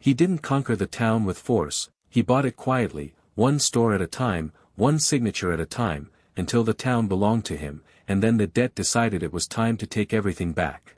He didn't conquer the town with force, he bought it quietly, one store at a time, one signature at a time, until the town belonged to him, and then the debt decided it was time to take everything back.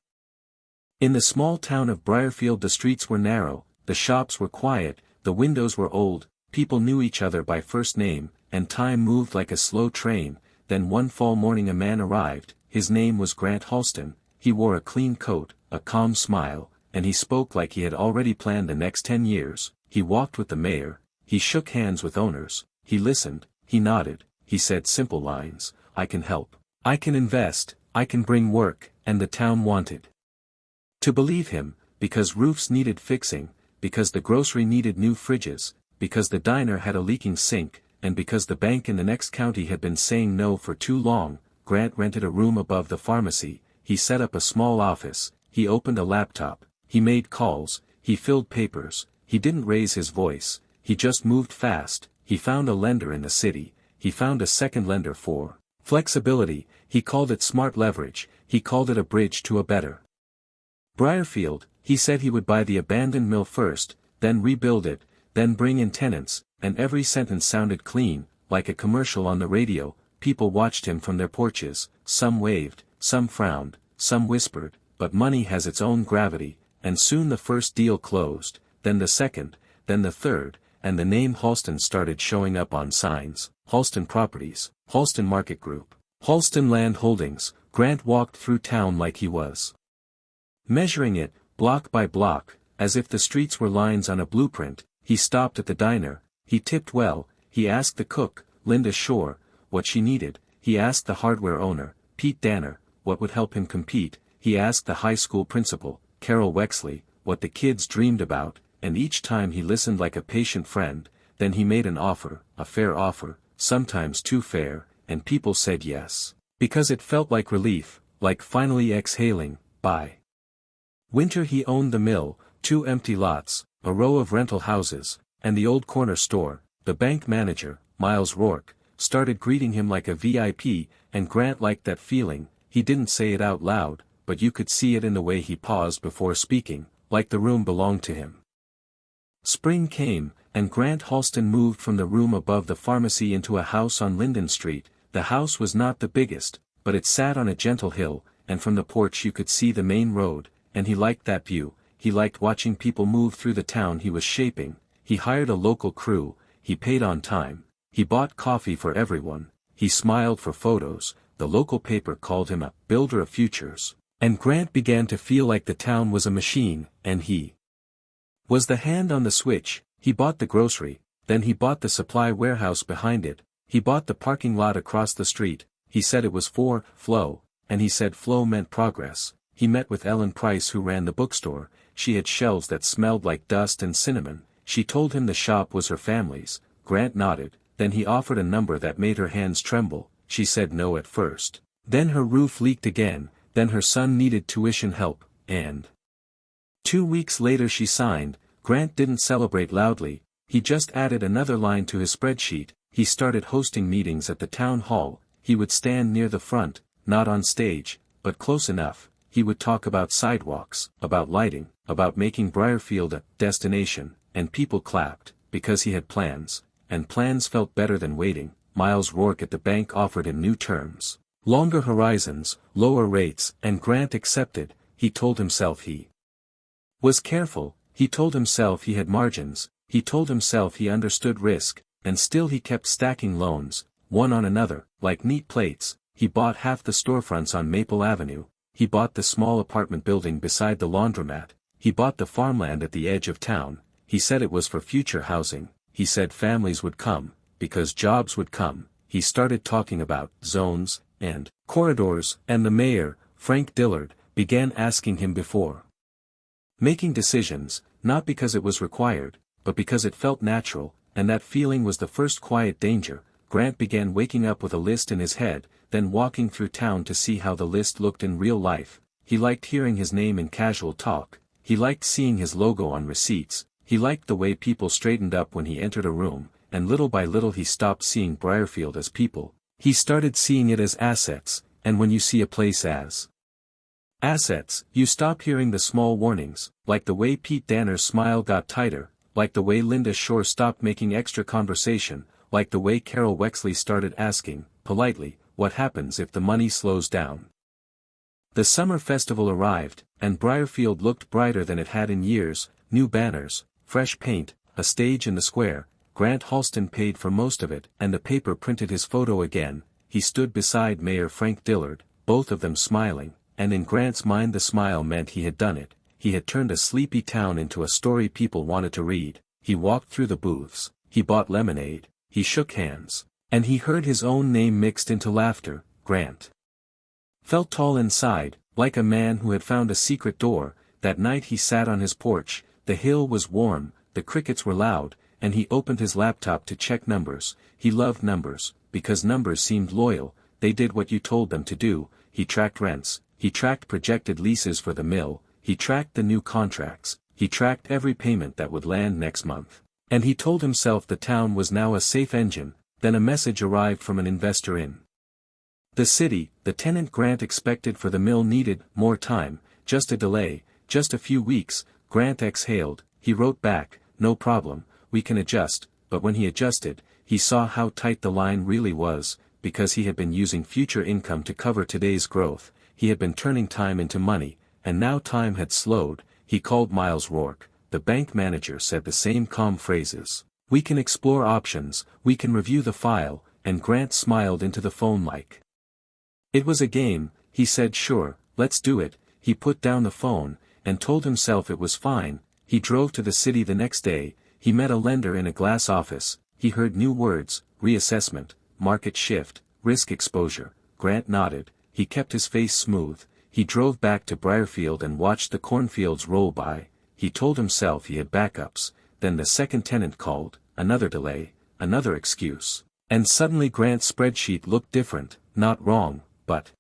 In the small town of Briarfield the streets were narrow, the shops were quiet, the windows were old, people knew each other by first name, and time moved like a slow train. Then one fall morning a man arrived, his name was Grant Halston. He wore a clean coat, a calm smile, and he spoke like he had already planned the next 10 years. He walked with the mayor, he shook hands with owners, he listened, he nodded, he said simple lines, I can help, I can invest, I can bring work, and the town wanted to believe him, because roofs needed fixing, because the grocery needed new fridges, because the diner had a leaking sink, and because the bank in the next county had been saying no for too long. Grant rented a room above the pharmacy, he set up a small office, he opened a laptop, he made calls, he filled papers, he didn't raise his voice, he just moved fast. He found a lender in the city, he found a second lender for flexibility, he called it smart leverage, he called it a bridge to a better Briarfield. He said he would buy the abandoned mill first, then rebuild it, then bring in tenants, and every sentence sounded clean, like a commercial on the radio. People watched him from their porches, some waved, some frowned, some whispered, but money has its own gravity, and soon the first deal closed, then the second, then the third, and the name Halston started showing up on signs. Halston Properties, Halston Market Group, Halston Land Holdings. Grant walked through town like he was measuring it, block by block, as if the streets were lines on a blueprint. He stopped at the diner, he tipped well, he asked the cook, Linda Shore, what she needed, he asked the hardware owner, Pete Danner, what would help him compete, he asked the high school principal, Carol Wexley, what the kids dreamed about, and each time he listened like a patient friend. Then he made an offer, a fair offer, sometimes too fair, and people said yes, because it felt like relief, like finally exhaling. By winter he owned the mill, 2 empty lots, a row of rental houses, and the old corner store. The bank manager, Miles Rourke, started greeting him like a VIP, and Grant liked that feeling. He didn't say it out loud, but you could see it in the way he paused before speaking, like the room belonged to him. Spring came, and Grant Halston moved from the room above the pharmacy into a house on Linden Street. The house was not the biggest, but it sat on a gentle hill, and from the porch you could see the main road, and he liked that view. He liked watching people move through the town he was shaping. He hired a local crew, he paid on time, he bought coffee for everyone, he smiled for photos. The local paper called him a builder of futures, and Grant began to feel like the town was a machine, and he was the hand on the switch. He bought the grocery, then he bought the supply warehouse behind it, he bought the parking lot across the street. He said it was for flow, and he said flow meant progress. He met with Ellen Price, who ran the bookstore. She had shelves that smelled like dust and cinnamon. She told him the shop was her family's. Grant nodded, then he offered a number that made her hands tremble. She said no at first. Then her roof leaked again, then her son needed tuition help, and 2 weeks later she signed. Grant didn't celebrate loudly, he just added another line to his spreadsheet. He started hosting meetings at the town hall. He would stand near the front, not on stage, but close enough. He would talk about sidewalks, about lighting, about making Briarfield a destination, and people clapped, because he had plans, and plans felt better than waiting. Miles Rourke at the bank offered him new terms, longer horizons, lower rates, and Grant accepted. He told himself he was careful, he told himself he had margins, he told himself he understood risk, and still he kept stacking loans, one on another, like neat plates. He bought half the storefronts on Maple Avenue, he bought the small apartment building beside the laundromat, he bought the farmland at the edge of town. He said it was for future housing, he said families would come, because jobs would come. He started talking about zones, and corridors, and the mayor, Frank Dillard, began asking him before making decisions, not because it was required, but because it felt natural, and that feeling was the first quiet danger. Grant began waking up with a list in his head, then walking through town to see how the list looked in real life. He liked hearing his name in casual talk, he liked seeing his logo on receipts, he liked the way people straightened up when he entered a room, and little by little he stopped seeing Briarfield as people. He started seeing it as assets, and when you see a place as Assets. You stop hearing the small warnings, like the way Pete Danner's smile got tighter, like the way Linda Shore stopped making extra conversation, like the way Carol Wexley started asking, politely, what happens if the money slows down. The summer festival arrived, and Briarfield looked brighter than it had in years, new banners, fresh paint, a stage in the square. Grant Halston paid for most of it, and the paper printed his photo again. He stood beside Mayor Frank Dillard, both of them smiling, and in Grant's mind the smile meant he had done it. He had turned a sleepy town into a story people wanted to read. He walked through the booths, he bought lemonade, he shook hands, and he heard his own name mixed into laughter. Grant felt tall inside, like a man who had found a secret door. That night he sat on his porch, the hill was warm, the crickets were loud, and he opened his laptop to check numbers. He loved numbers, because numbers seemed loyal, they did what you told them to do. He tracked rents, he tracked projected leases for the mill, he tracked the new contracts, he tracked every payment that would land next month. And he told himself the town was now a safe engine. Then a message arrived from an investor in the city. The tenant Grant expected for the mill needed more time, just a delay, just a few weeks. Grant exhaled, he wrote back, no problem, we can adjust. But when he adjusted, he saw how tight the line really was, because he had been using future income to cover today's growth. He had been turning time into money, and now time had slowed. He called Miles Rourke. The bank manager said the same calm phrases. We can explore options, we can review the file, and Grant smiled into the phone like it was a game. He said sure, let's do it. He put down the phone, and told himself it was fine. He drove to the city the next day. He met a lender in a glass office. He heard new words, reassessment, market shift, risk exposure. Grant nodded, he kept his face smooth. He drove back to Briarfield and watched the cornfields roll by. He told himself he had backups. Then the second tenant called, another delay, another excuse. And suddenly Grant's spreadsheet looked different, not wrong, but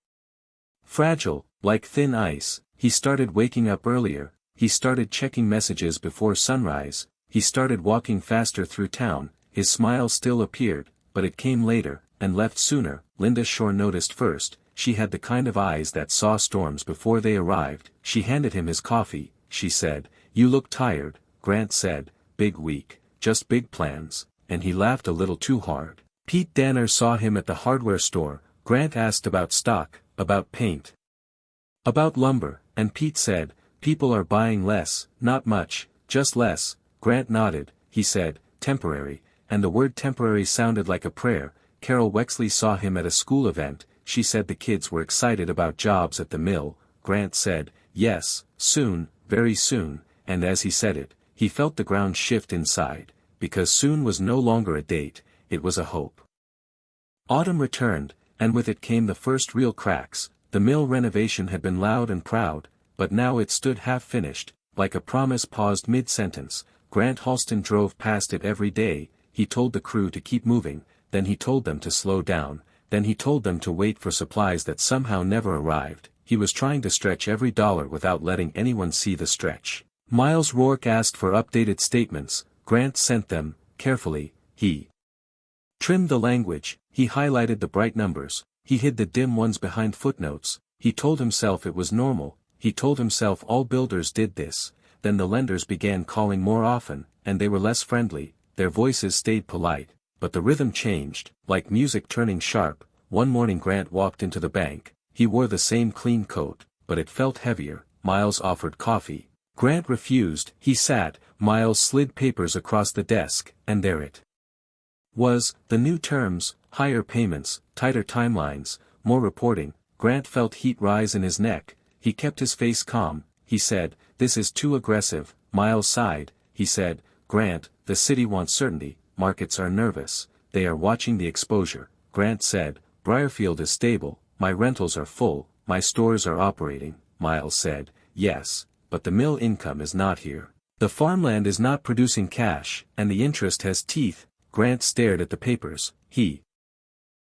fragile, like thin ice. He started waking up earlier, he started checking messages before sunrise, he started walking faster through town. His smile still appeared, but it came later, and left sooner. Linda Shore noticed first. She had the kind of eyes that saw storms before they arrived. She handed him his coffee. She said, you look tired. Grant said, big week, just big plans, and he laughed a little too hard. Pete Danner saw him at the hardware store. Grant asked about stock, about paint, about lumber, and Pete said, people are buying less, not much, just less. Grant nodded. He said, temporary, and the word temporary sounded like a prayer. Carol Wexley saw him at a school event. She said the kids were excited about jobs at the mill. Grant said, yes, soon, very soon, and as he said it, he felt the ground shift inside, because soon was no longer a date, it was a hope. Autumn returned, and with it came the first real cracks. The mill renovation had been loud and proud, but now it stood half-finished, like a promise paused mid-sentence. Grant Halston drove past it every day. He told the crew to keep moving, then he told them to slow down, then he told them to wait for supplies that somehow never arrived. He was trying to stretch every dollar without letting anyone see the stretch. Miles Rourke asked for updated statements. Grant sent them, carefully. He trimmed the language, he highlighted the bright numbers, he hid the dim ones behind footnotes. He told himself it was normal, he told himself all builders did this. Then the lenders began calling more often, and they were less friendly. Their voices stayed polite, but the rhythm changed, like music turning sharp. One morning Grant walked into the bank. He wore the same clean coat, but it felt heavier. Miles offered coffee. Grant refused. He sat. Miles slid papers across the desk, and there it was, the new terms, higher payments, tighter timelines, more reporting. Grant felt heat rise in his neck. He kept his face calm. He said, this is too aggressive. Miles sighed. He said, Grant, the city wants certainty, markets are nervous, they are watching the exposure. Grant said, Briarfield is stable, my rentals are full, my stores are operating. Miles said, yes, but the mill income is not here. The farmland is not producing cash, and the interest has teeth. Grant stared at the papers. He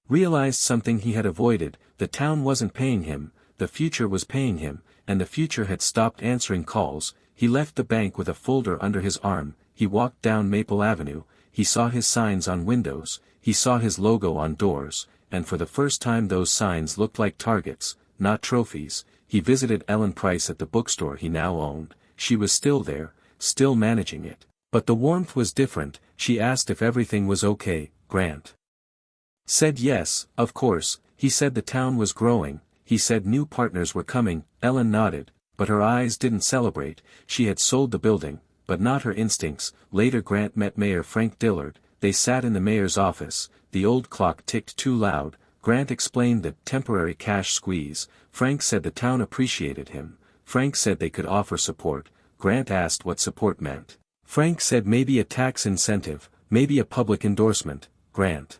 realized something he had avoided. The town wasn't paying him, the future was paying him, and the future had stopped answering calls. He left the bank with a folder under his arm. He walked down Maple Avenue. He saw his signs on windows, he saw his logo on doors, and for the first time those signs looked like targets, not trophies. he visited Ellen Price at the bookstore he now owned. She was still there, still managing it. But the warmth was different. She asked if everything was okay. Grant said yes, of course. He said the town was growing. He said new partners were coming. Ellen nodded, but her eyes didn't celebrate. She had sold the building, but not her instincts. Later Grant met Mayor Frank Dillard. They sat in the mayor's office. The old clock ticked too loud. Grant explained the temporary cash squeeze. Frank said the town appreciated him. Frank said they could offer support. Grant asked what support meant. Frank said maybe a tax incentive, maybe a public endorsement. Grant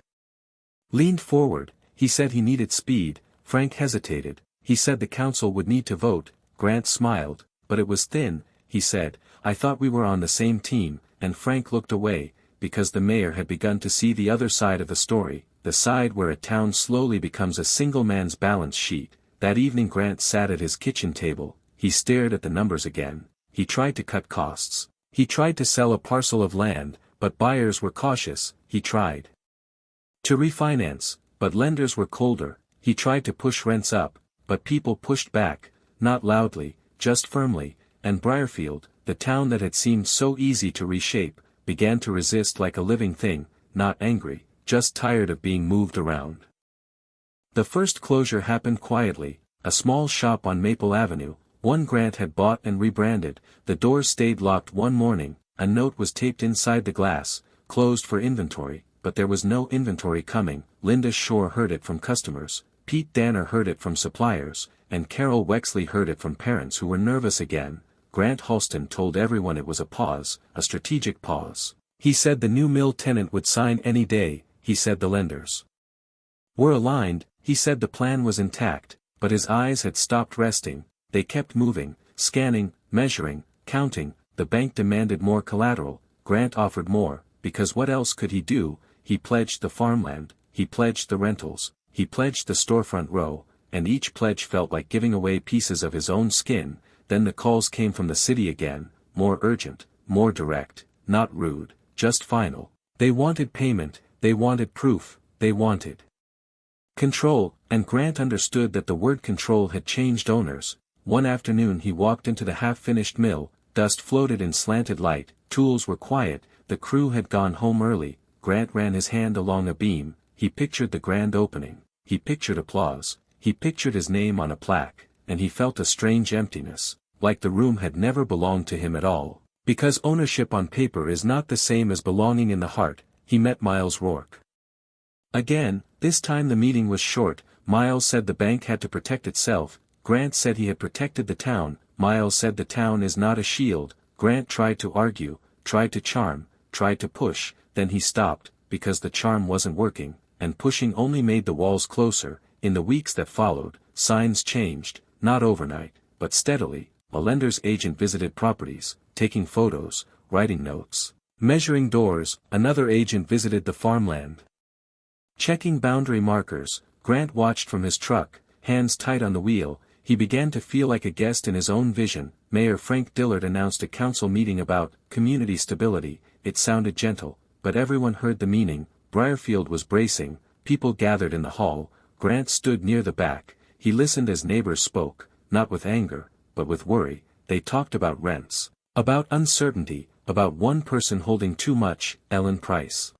leaned forward. He said he needed speed. Frank hesitated. He said the council would need to vote. Grant smiled, but it was thin. He said, I thought we were on the same team, and Frank looked away, because the mayor had begun to see the other side of the story, the side where a town slowly becomes a single man's balance sheet. That evening Grant sat at his kitchen table. He stared at the numbers again. He tried to cut costs. He tried to sell a parcel of land, but buyers were cautious. He tried to refinance, but lenders were colder. He tried to push rents up, but people pushed back, not loudly, just firmly, and Briarfield, the town that had seemed so easy to reshape, began to resist like a living thing, not angry, just tired of being moved around. The first closure happened quietly, a small shop on Maple Avenue, one Grant had bought and rebranded. The doors stayed locked one morning. A note was taped inside the glass, closed for inventory, but there was no inventory coming. Linda Shore heard it from customers, Pete Danner heard it from suppliers, and Carol Wexley heard it from parents who were nervous again. Grant Halston told everyone it was a pause, a strategic pause. He said the new mill tenant would sign any day. He said the lenders were aligned. He said the plan was intact, but his eyes had stopped resting. They kept moving, scanning, measuring, counting. The bank demanded more collateral. Grant offered more, because what else could he do? He pledged the farmland, he pledged the rentals, he pledged the storefront row, and each pledge felt like giving away pieces of his own skin. Then the calls came from the city again, more urgent, more direct, not rude, just final. They wanted payment, they wanted proof, they wanted control, and Grant understood that the word control had changed owners. One afternoon he walked into the half-finished mill. Dust floated in slanted light, tools were quiet, the crew had gone home early. Grant ran his hand along a beam. He pictured the grand opening. He pictured applause. He pictured his name on a plaque, and he felt a strange emptiness, like the room had never belonged to him at all. Because ownership on paper is not the same as belonging in the heart. He met Miles Rourke again. This time the meeting was short. Miles said the bank had to protect itself. Grant said he had protected the town. Miles said the town is not a shield. Grant tried to argue, tried to charm, tried to push, then he stopped, because the charm wasn't working, and pushing only made the walls closer. In the weeks that followed, signs changed, not overnight, but steadily. A lender's agent visited properties, taking photos, writing notes, measuring doors. Another agent visited the farmland, checking boundary markers. Grant watched from his truck, hands tight on the wheel. He began to feel like a guest in his own vision. Mayor Frank Dillard announced a council meeting about community stability. It sounded gentle, but everyone heard the meaning. Briarfield was bracing. People gathered in the hall. Grant stood near the back. He listened as neighbors spoke, not with anger, but with worry. They talked about rents, about uncertainty, about one person holding too much. Ellen Price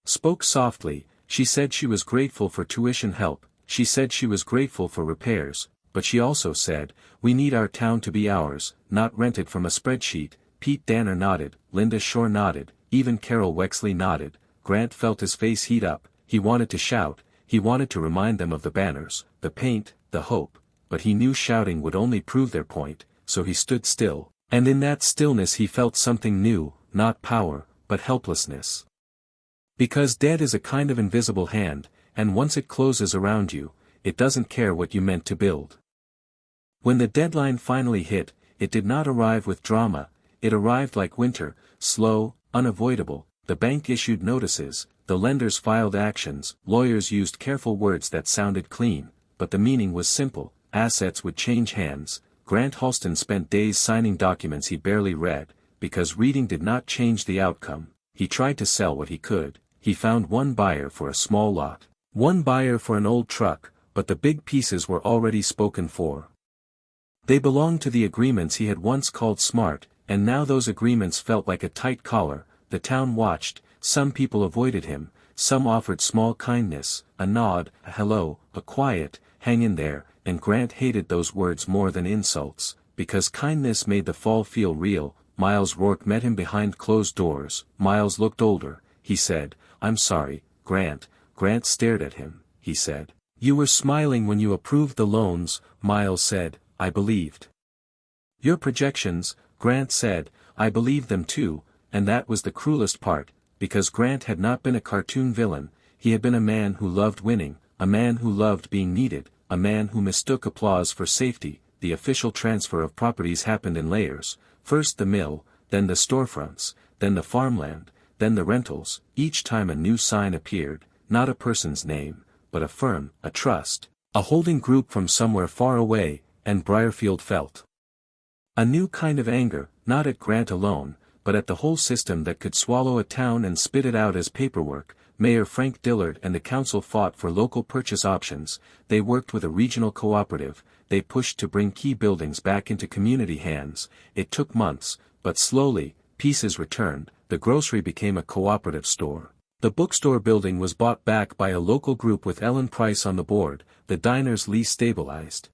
spoke softly. She said she was grateful for tuition help. She said she was grateful for repairs. But she also said, we need our town to be ours, not rented from a spreadsheet. Pete Danner nodded, Linda Shore nodded, even Carol Wexley nodded. Grant felt his face heat up. He wanted to shout, he wanted to remind them of the banners, the paint, the hope, but he knew shouting would only prove their point, so he stood still, and in that stillness he felt something new, not power, but helplessness. Because dead is a kind of invisible hand, and once it closes around you, it doesn't care what you meant to build. When the deadline finally hit, it did not arrive with drama. It arrived like winter, slow, unavoidable. The bank issued notices, the lenders filed actions, lawyers used careful words that sounded clean, but the meaning was simple. Assets would change hands. Grant Halston spent days signing documents he barely read, because reading did not change the outcome. He tried to sell what he could. He found one buyer for a small lot, one buyer for an old truck, but the big pieces were already spoken for. They belonged to the agreements he had once called smart, and now those agreements felt like a tight collar. The town watched, some people avoided him, some offered small kindness, a nod, a hello, a quiet, hang in there, and Grant hated those words more than insults, because kindness made the fall feel real. Miles Rourke met him behind closed doors. Miles looked older. He said, "I'm sorry, Grant." Grant stared at him. He said, "You were smiling when you approved the loans." Miles said, "I believed your projections." Grant said, "I believed them too," and that was the cruelest part, because Grant had not been a cartoon villain, he had been a man who loved winning, a man who loved being needed, a man who mistook applause for safety. The official transfer of properties happened in layers, first the mill, then the storefronts, then the farmland, then the rentals. Each time a new sign appeared, not a person's name, but a firm, a trust, a holding group from somewhere far away, and Briarfield felt a new kind of anger, not at Grant alone, but at the whole system that could swallow a town and spit it out as paperwork. Mayor Frank Dillard and the council fought for local purchase options. They worked with a regional cooperative. They pushed to bring key buildings back into community hands. It took months, but slowly, pieces returned. The grocery became a cooperative store. The bookstore building was bought back by a local group with Ellen Price on the board. The diner's lease stabilized.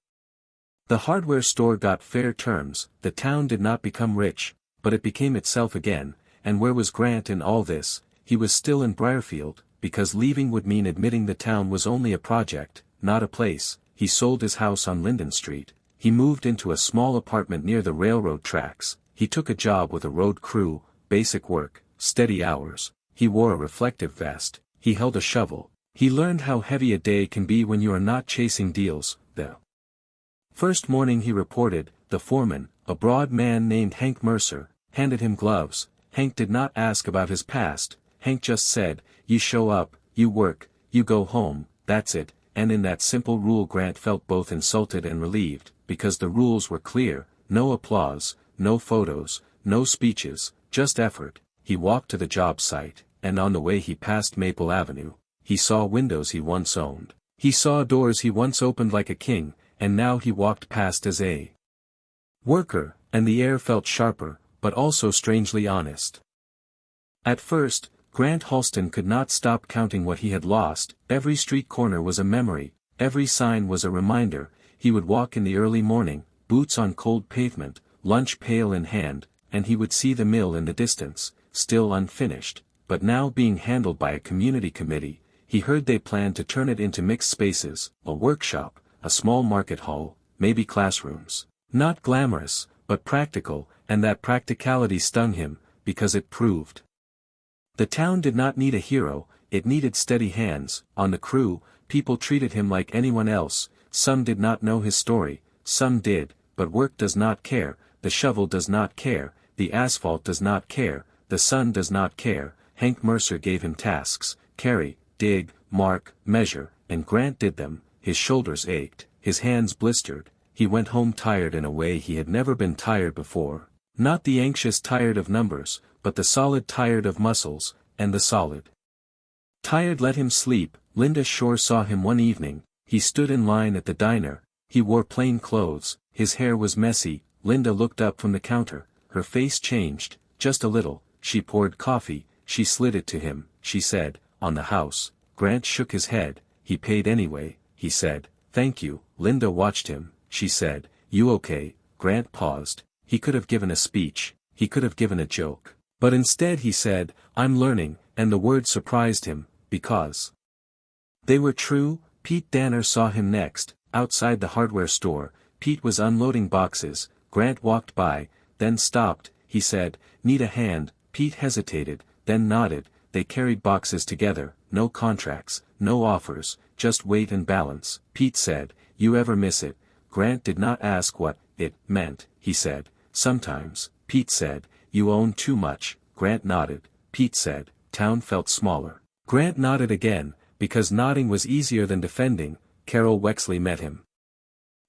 The hardware store got fair terms. The town did not become rich, but it became itself again. And where was Grant in all this? He was still in Briarfield, because leaving would mean admitting the town was only a project, not a place. He sold his house on Linden Street. He moved into a small apartment near the railroad tracks. He took a job with a road crew, basic work, steady hours. He wore a reflective vest. He held a shovel. He learned how heavy a day can be when you are not chasing deals. The first morning he reported, the foreman, a broad man named Hank Mercer, handed him gloves. Hank did not ask about his past. Hank just said, "You show up, you work, you go home, that's it." And in that simple rule Grant felt both insulted and relieved, because the rules were clear: no applause, no photos, no speeches, just effort. He walked to the job site, and on the way he passed Maple Avenue. He saw windows he once owned. He saw doors he once opened like a king, and now he walked past as a worker, and the air felt sharper, but also strangely honest. At first, Grant Halston could not stop counting what he had lost. Every street corner was a memory, every sign was a reminder. He would walk in the early morning, boots on cold pavement, lunch pail in hand, and he would see the mill in the distance, still unfinished, but now being handled by a community committee. He heard they planned to turn it into mixed spaces, a workshop, a small market hall, maybe classrooms. Not glamorous, but practical, and that practicality stung him, because it proved the town did not need a hero, it needed steady hands. On the crew, people treated him like anyone else. Some did not know his story, some did, but work does not care, the shovel does not care, the asphalt does not care, the sun does not care. Hank Mercer gave him tasks: carry, dig, mark, measure, and Grant did them. His shoulders ached, his hands blistered. He went home tired in a way he had never been tired before. Not the anxious tired of numbers, but the solid tired of muscles, and the solid tired let him sleep. Linda Shore saw him one evening. He stood in line at the diner. He wore plain clothes, his hair was messy. Linda looked up from the counter. Her face changed, just a little. She poured coffee, she slid it to him. She said, "On the house." Grant shook his head. "He paid anyway." He said, "Thank you." Linda watched him. She said, "You okay?" Grant paused. He could have given a speech, he could have given a joke. But instead he said, "I'm learning," and the words surprised him, because they were true. Pete Danner saw him next, outside the hardware store. Pete was unloading boxes. Grant walked by, then stopped. He said, "Need a hand?" Pete hesitated, then nodded. They carried boxes together, no contracts, no offers, just weight and balance. Pete said, "You ever miss it?" Grant did not ask what it meant. He said, "Sometimes." Pete said, "You own too much." Grant nodded. Pete said, "Town felt smaller." Grant nodded again, because nodding was easier than defending. Carol Wexley met him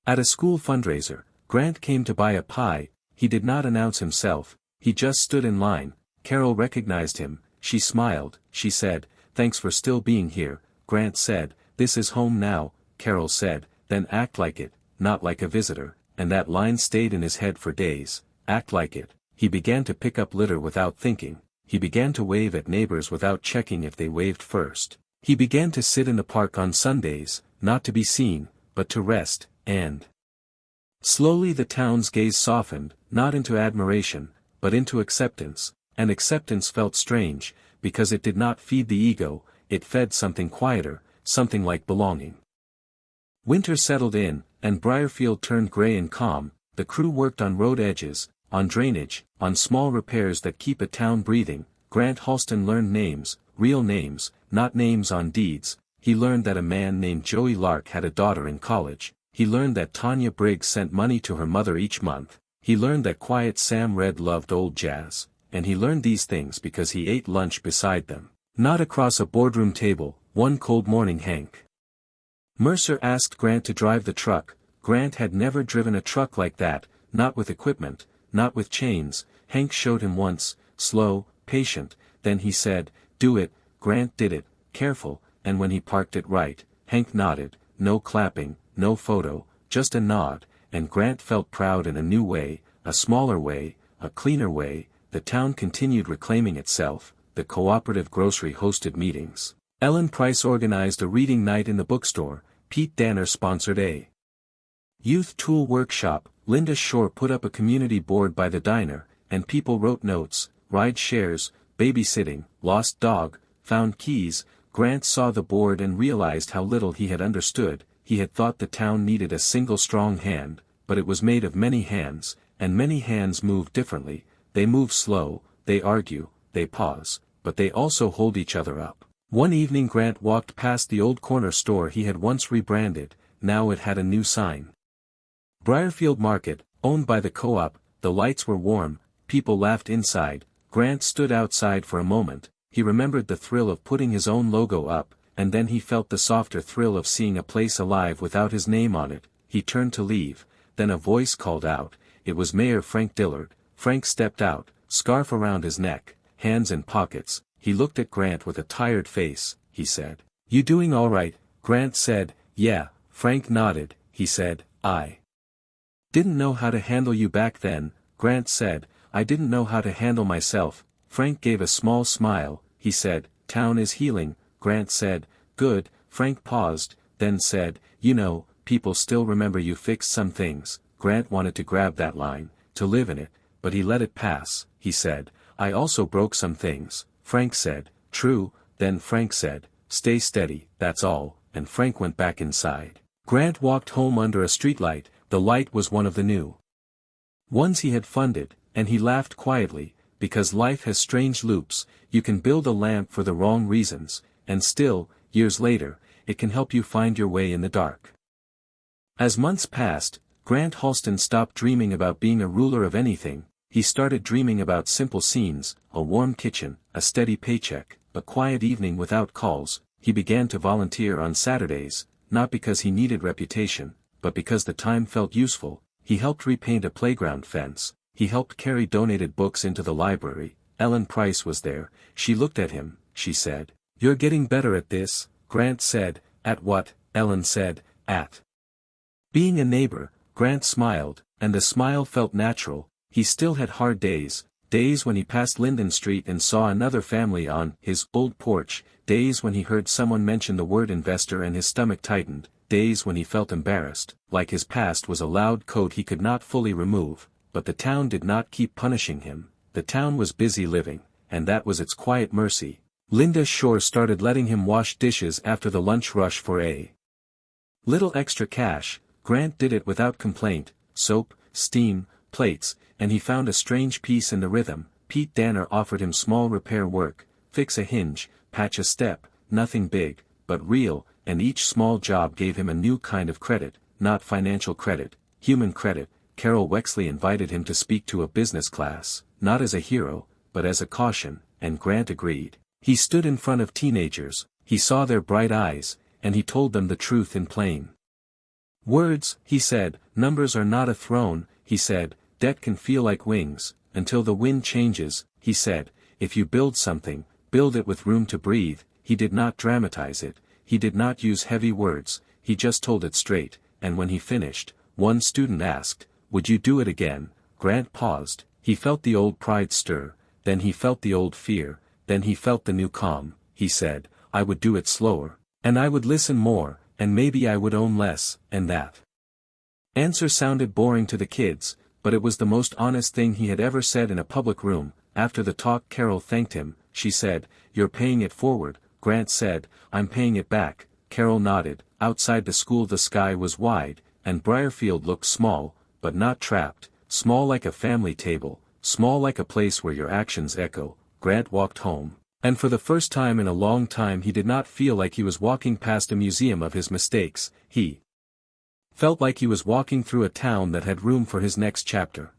at a school fundraiser. Grant came to buy a pie. He did not announce himself, he just stood in line. Carol recognized him. She smiled. She said, "Thanks for still being here." Grant said, "This is home now." Carol said, "Then act like it, not like a visitor." and that line stayed in his head for days. Act like it. He began to pick up litter without thinking. He began to wave at neighbors without checking if they waved first. He began to sit in the park on Sundays, not to be seen, but to rest, and slowly the town's gaze softened, not into admiration, but into acceptance, and acceptance felt strange, because it did not feed the ego, it fed something quieter, something like belonging. Winter settled in, and Briarfield turned gray and calm. The crew worked on road edges, on drainage, on small repairs that keep a town breathing. Grant Halston learned names, real names, not names on deeds. He learned that a man named Joey Lark had a daughter in college. He learned that Tanya Briggs sent money to her mother each month. He learned that Quiet Sam Red loved old jazz, and he learned these things because he ate lunch beside them. Not across a boardroom table. One cold morning Hank Mercer asked Grant to drive the truck. Grant had never driven a truck like that, not with equipment, not with chains. Hank showed him once, slow, patient, then he said, "Do it." Grant did it, careful, and when he parked it right, Hank nodded, no clapping, no photo, just a nod, and Grant felt proud in a new way, a smaller way, a cleaner way. The town continued reclaiming itself. The cooperative grocery hosted meetings. Ellen Price organized a reading night in the bookstore. Pete Danner sponsored a youth tool workshop. Linda Shore put up a community board by the diner, and people wrote notes, ride shares, babysitting, lost dog, found keys. Grant saw the board and realized how little he had understood. He had thought the town needed a single strong hand, but it was made of many hands, and many hands move differently. They move slow, they argue, they pause, but they also hold each other up. One evening Grant walked past the old corner store he had once rebranded. Now it had a new sign. Briarfield Market, owned by the co-op. The lights were warm, people laughed inside. Grant stood outside for a moment. He remembered the thrill of putting his own logo up, and then he felt the softer thrill of seeing a place alive without his name on it. He turned to leave, then a voice called out. It was Mayor Frank Dillard. Frank stepped out, scarf around his neck, hands in pockets. He looked at Grant with a tired face. He said, "You doing all right?" Grant said, "Yeah." Frank nodded. He said, "I didn't know how to handle you back then." Grant said, "I didn't know how to handle myself." Frank gave a small smile. He said, "Town is healing." Grant said, "Good." Frank paused, then said, "You know, people still remember you fixed some things." Grant wanted to grab that line, to live in it, but he let it pass. He said, "I also broke some things." Frank said, "True." Then Frank said, "Stay steady, that's all," and Frank went back inside. Grant walked home under a streetlight. The light was one of the new ones he had funded, and he laughed quietly, because life has strange loops. You can build a lamp for the wrong reasons, and still, years later, it can help you find your way in the dark. As months passed, Grant Halston stopped dreaming about being a ruler of anything. He started dreaming about simple scenes, a warm kitchen, a steady paycheck, a quiet evening without calls. He began to volunteer on Saturdays, not because he needed reputation, but because the time felt useful. He helped repaint a playground fence. He helped carry donated books into the library. Ellen Price was there. She looked at him. She said, "You're getting better at this." Grant said, "At what?" Ellen said, "At being a neighbor." Grant smiled, and the smile felt natural. He still had hard days, days when he passed Linden Street and saw another family on his old porch, days when he heard someone mention the word investor and his stomach tightened, days when he felt embarrassed, like his past was a loud coat he could not fully remove. But the town did not keep punishing him. The town was busy living, and that was its quiet mercy. Linda Shore started letting him wash dishes after the lunch rush for a little extra cash. Grant did it without complaint. Soap, steam, plates, and he found a strange peace in the rhythm. Pete Danner offered him small repair work, fix a hinge, patch a step, nothing big, but real, and each small job gave him a new kind of credit, not financial credit, human credit. Carol Wexley invited him to speak to a business class, not as a hero, but as a caution, and Grant agreed. He stood in front of teenagers, he saw their bright eyes, and he told them the truth in plain words. He said, "Numbers are not a throne," he said, "debt can feel like wings, until the wind changes." He said, "If you build something, build it with room to breathe." He did not dramatize it, he did not use heavy words, he just told it straight, and when he finished, one student asked, would you do it again? Grant paused, he felt the old pride stir, then he felt the old fear, then he felt the new calm. He said, I would do it slower, and I would listen more, and maybe I would own less, and that answer sounded boring to the kids, but it was the most honest thing he had ever said in a public room. After the talk Carol thanked him. She said, you're paying it forward. Grant said, I'm paying it back. Carol nodded. Outside the school the sky was wide, and Briarfield looked small, but not trapped, small like a family table, small like a place where your actions echo. Grant walked home, and for the first time in a long time he did not feel like he was walking past a museum of his mistakes. He felt like he was walking through a town that had room for his next chapter.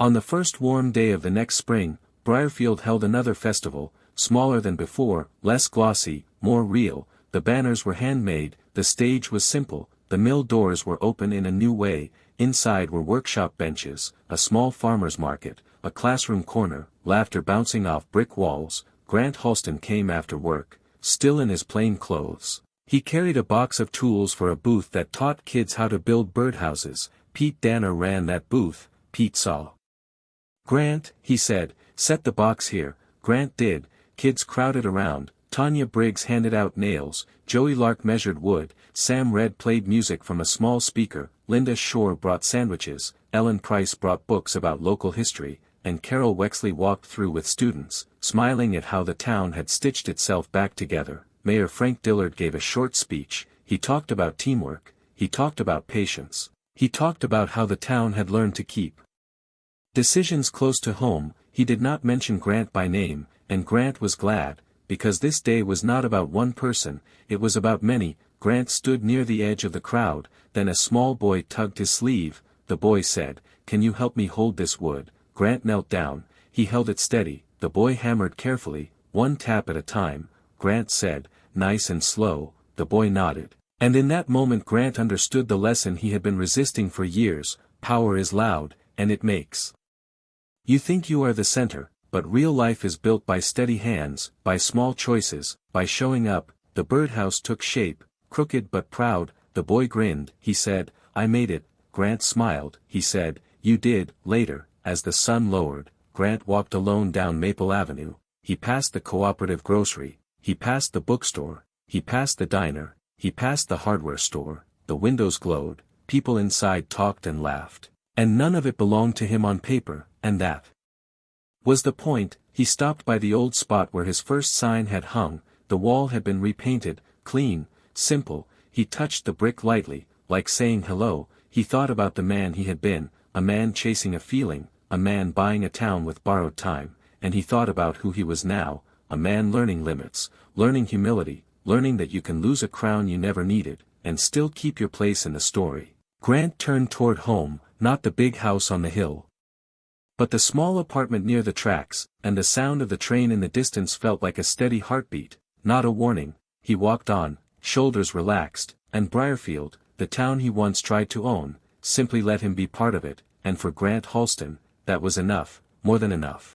On the first warm day of the next spring, Briarfield held another festival, smaller than before, less glossy, more real. The banners were handmade, the stage was simple, the mill doors were open in a new way, inside were workshop benches, a small farmer's market, a classroom corner, laughter bouncing off brick walls. Grant Halston came after work, still in his plain clothes. He carried a box of tools for a booth that taught kids how to build birdhouses. Pete Danner ran that booth. Pete saw Grant, he said, set the box here. Grant did. Kids crowded around. Tanya Briggs handed out nails, Joey Lark measured wood, Sam Red played music from a small speaker, Linda Shore brought sandwiches, Ellen Price brought books about local history, and Carol Wexley walked through with students, smiling at how the town had stitched itself back together. Mayor Frank Dillard gave a short speech. He talked about teamwork, he talked about patience, he talked about how the town had learned to keep decisions close to home. He did not mention Grant by name, and Grant was glad, because this day was not about one person, it was about many. Grant stood near the edge of the crowd, then a small boy tugged his sleeve. The boy said, can you help me hold this wood? Grant knelt down, he held it steady, the boy hammered carefully, one tap at a time. Grant said, nice and slow. The boy nodded. And in that moment Grant understood the lesson he had been resisting for years. Power is loud, and it makes you think you are the center, but real life is built by steady hands, by small choices, by showing up. The birdhouse took shape, crooked but proud. The boy grinned. He said, I made it. Grant smiled. He said, you did. Later, as the sun lowered, Grant walked alone down Maple Avenue. He passed the cooperative grocery, he passed the bookstore, he passed the diner, he passed the hardware store. The windows glowed, people inside talked and laughed, and none of it belonged to him on paper, and that was the point. He stopped by the old spot where his first sign had hung. The wall had been repainted, clean, simple. He touched the brick lightly, like saying hello. He thought about the man he had been, a man chasing a feeling, a man buying a town with borrowed time, and he thought about who he was now, a man learning limits, learning humility, learning that you can lose a crown you never needed, and still keep your place in the story. Grant turned toward home, not the big house on the hill, but the small apartment near the tracks, and the sound of the train in the distance felt like a steady heartbeat, not a warning. He walked on, shoulders relaxed, and Briarfield, the town he once tried to own, simply let him be part of it, and for Grant Halston, that was enough, more than enough.